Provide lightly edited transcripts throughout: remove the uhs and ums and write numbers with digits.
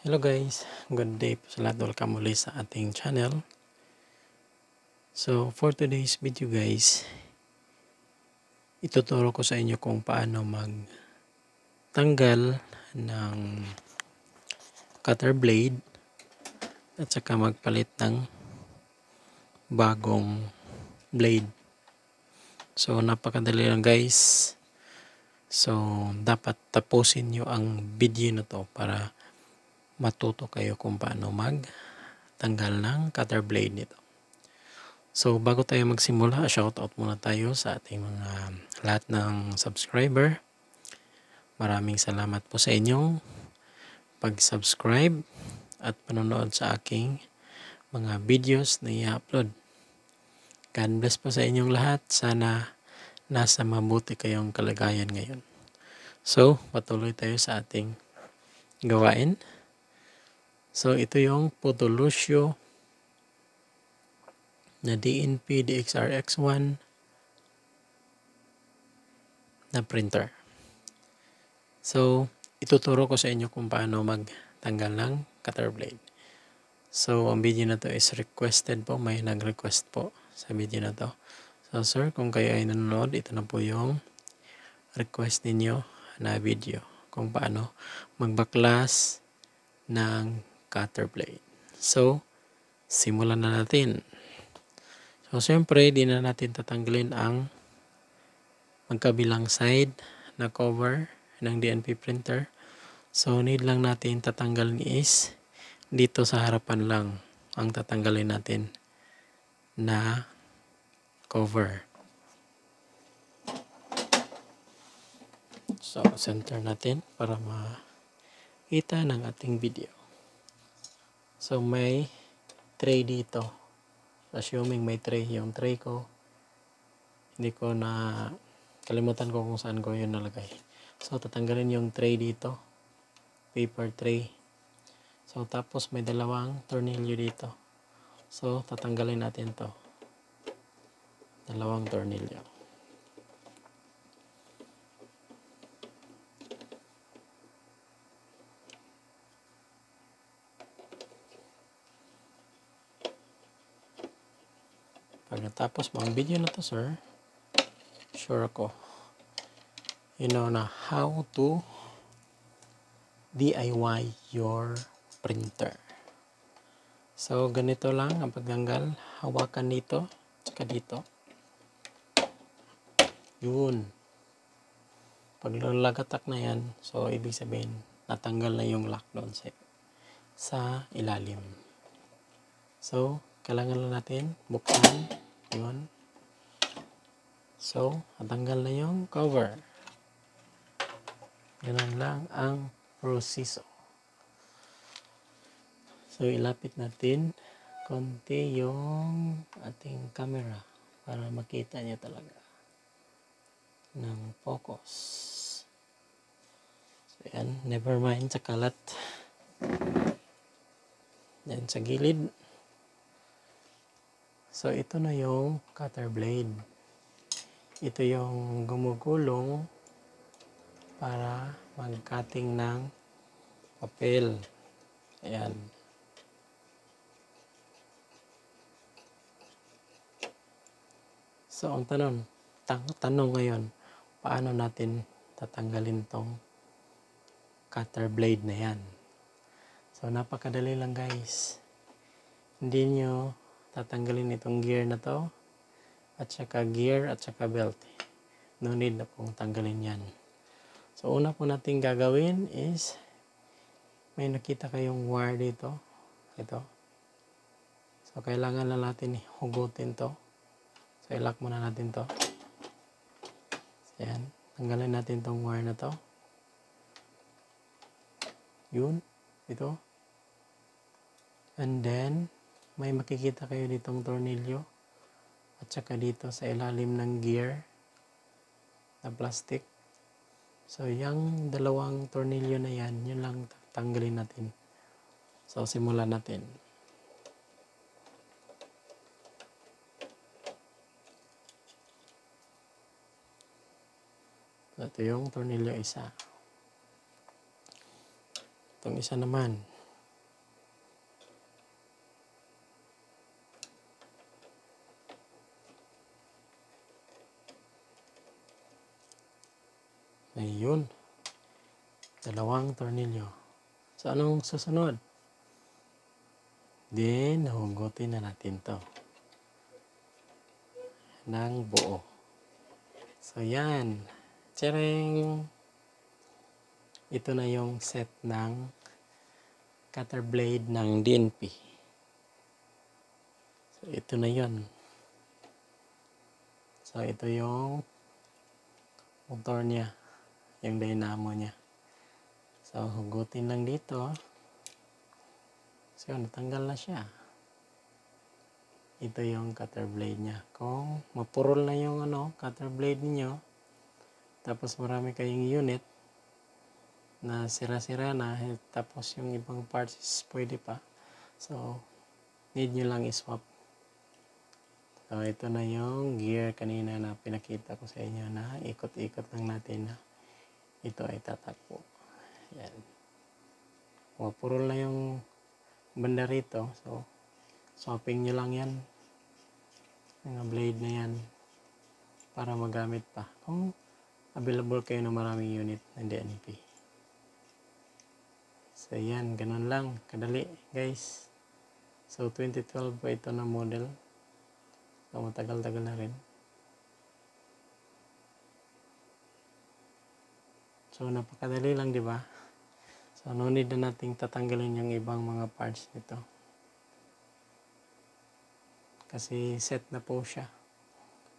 Hello guys, good day po sa lahat. Welcome muli sa ating channel. So for today's video guys, ituturo ko sa inyo kung paano magtanggal ng cutter blade at saka magpalit ng bagong blade. So napakadali lang guys. So dapat tapusin nyo ang video na to para matuto kayo kung paano magtanggal ng cutter blade nito. So bago tayo magsimula, shoutout muna tayo sa ating mga lahat ng subscriber. Maraming salamat po sa inyong pag-subscribe at panonood sa aking mga videos na i-upload. God bless po sa inyong lahat. Sana nasa mabuti kayong kalagayan ngayon. So patuloy tayo sa ating gawain. So ito yung Photolucio na DNP DXRX1 na printer. So ituturo ko sa inyo kung paano magtanggal ng cutter blade. So ang video na to is requested po. May nag-request po sa video na to. So sir, kung kayo ay nanonood, ito na po yung request ninyo na video kung paano magbaklas ng cutter blade. So simulan na natin. So siyempre, di na natin tatanggalin ang magkabilang side na cover ng DNP printer. So need lang natin tatanggalin is dito sa harapan lang ang tatanggalin natin na cover. So center natin para makita ng ating video. So may tray dito. Assuming may tray, yung tray ko, hindi ko na kalimutan ko kung saan ko yun nalagay. So tatanggalin yung tray dito, paper tray. So tapos may dalawang tornilyo dito. So tatanggalin natin to, dalawang tornilyo. Pag natapos mo ang video na to sir, sure ako you know na how to DIY your printer. So ganito lang ang pagtanggal. Hawakan dito tsaka dito. Yun. Pag lagatak na yan, so ibig sabihin natanggal na yung lock doon sa ilalim. So kailangan lang natin buksan yun. So natanggal na yung cover. Ganun lang ang proseso. So ilapit natin konti yung ating camera para makita niya talaga ng focus. So yan, never mind sa kalat. Yan sa gilid. So ito na yung cutter blade. Ito yung gumugulong para mag-cutting ng papel. Ayan. So ang tanong ngayon, paano natin tatanggalin tong cutter blade na yan? So napakadali lang guys. Hindi nyo tatanggalin itong gear na to at saka gear at saka belt. No need na pong tanggalin yan. So una po natin gagawin is may nakita kayong wire dito. Ito. So kailangan lang natin hugutin to. So i-lock muna natin to. So yan. Tanggalin natin tong wire na to. Yun. Ito. And then may makikita kayo ditong tornilyo at saka dito sa ilalim ng gear na plastic. So yung dalawang tornilyo na yan, yun lang tanggalin natin. So simulan natin. So ito yung tornilyo isa. Itong isa naman. Ayun. Dalawang tornilyo. So, anong susunod? Then, hugutin na natin to ng buo. So, yan. Tcharing! Ito na yung set ng cutter blade ng DNP. So, ito na yun. So, ito yung motor niya. Yung dynamo niya. So, hugutin lang dito. So, natanggal na siya. Ito yung cutter blade niya. Kung mapurol na yung cutter blade niyo, tapos marami kayong unit na sira-sira na, tapos yung ibang parts is pwede pa. So, need nyo lang i-swap. So, ito na yung gear kanina na pinakita ko sa inyo na ikot-ikot lang natin na ito ay tatakbo. Yan. Mapurol na yung banda rito. So, swapping nyo lang yan. Mga blade na yan. Para magamit pa. Kung available kayo ng maraming unit ng DNP. So, yan. Ganun lang. Kadali, guys. So, 2012 pa ito na model. So, matagal-tagal na rin. So, napakadali lang, di ba? So, no need na nating tatanggalin yung ibang mga parts nito. Kasi set na po siya.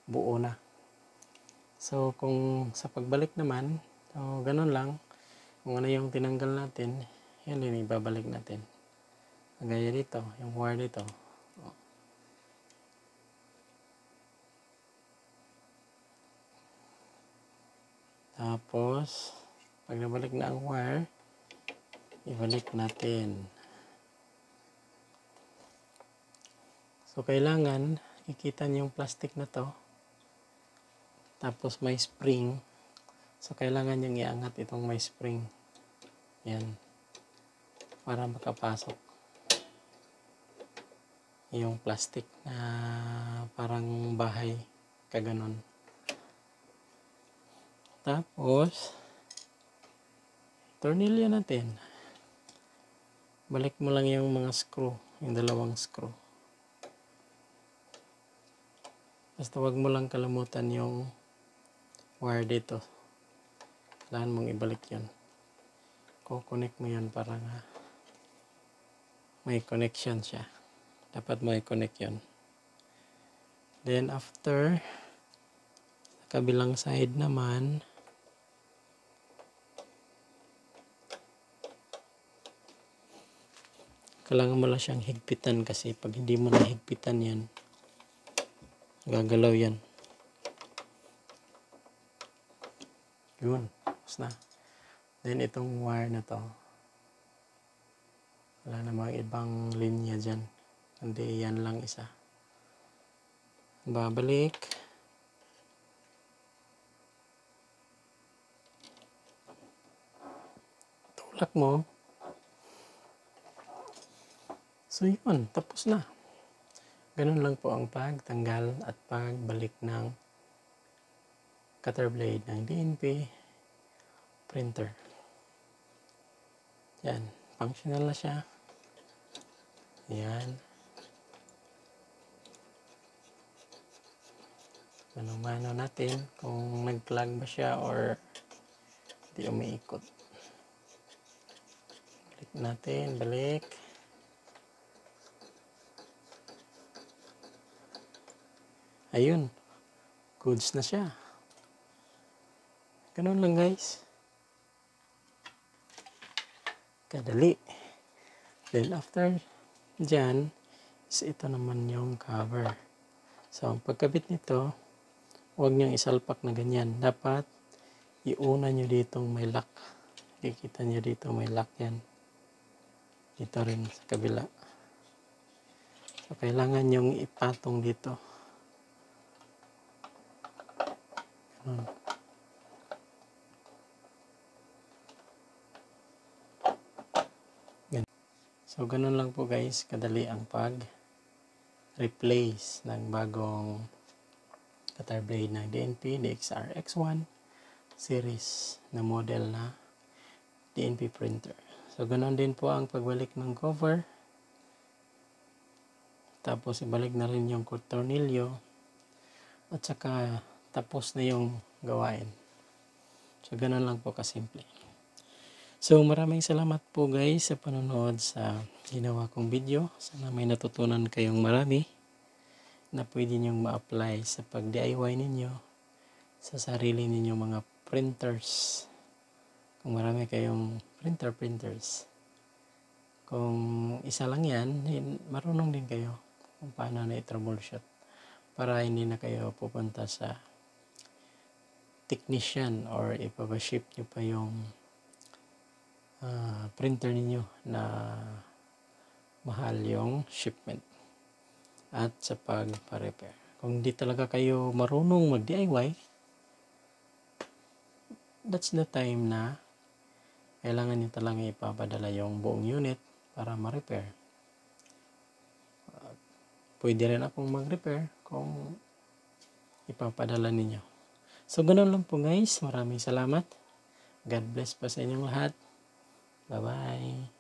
Buo na. So, kung sa pagbalik naman, so, ganun lang. Kung ano yung tinanggal natin, yan din ibabalik natin. Gaya dito, yung wire dito. Tapos, pag nabalik na ang wire, ibalik natin. So, kailangan ikita niyo yung plastic na to. Tapos, may spring. So, kailangan yung iangat itong may spring. Yan. Para makapasok. Yung plastic na parang bahay. Kaganon. Tapos, tornilyo natin. Balik mo lang yung mga screw. Yung dalawang screw. Basta wag mo lang kalimutan yung wire dito. Kailangan mong ibalik yun. Kukonek mo yun para nga may connection siya. Dapat may connect yun. Then after, sa kabilang side naman, kailangan mo lang siyang higpitan kasi pag hindi mo na higpitan yan, gagalaw yan. Yun. Tapos na. Then itong wire na to, wala namang ibang linya dyan. Hindi yan lang isa. Babalik. Tulak mo. So yun, tapos na. Ganun lang po ang pagtanggal at pagbalik ng cutter blade ng DNP printer. Yan, functional na siya. Yan. Mano-mano natin kung nag-plug ba siya or hindi umiikot. Balik natin, balik. Ayun, goods na siya. Ganun lang guys. Kadali. Then after dyan, is ito naman yung cover. So, ang pagkabit nito, huwag niyong isalpak na ganyan. Dapat, iuna nyo ditong may lock. Kikita nyo dito may lock yan. Dito rin sa kabila. So, kailangan yung ipatong dito. Ganun. So, ganun lang po guys, kadali ang pag-replace ng bagong cutter blade ng DNP DXR X1 series na model na DNP printer. So, ganoon din po ang pagbalik ng cover. Tapos, ibalik na rin yung tornilyo. At saka, tapos na yung gawain. So, ganoon lang po kasimple. So, maraming salamat po guys sa panonood sa ginawa kong video. Sana may natutunan kayong marami na pwede nyong ma-apply sa pag-DIY ninyo sa sarili ninyo mga printers. Kung marami kayong printers. Kung isa lang yan, marunong din kayo kung paano na i-troubleshoot para hindi na kayo pupunta sa technician or ipapaship nyo pa yung printer ninyo na mahal yung shipment at sa pagpa-repair. Kung di talaga kayo marunong mag-DIY, that's the time na kailangan nyo talaga ipapadala yung buong unit para ma-repair. Pwede rin akong mag-repair kung ipapadala ninyo. So, ganun lang po guys. Maraming salamat. God bless pa sa inyong lahat. Bye-bye.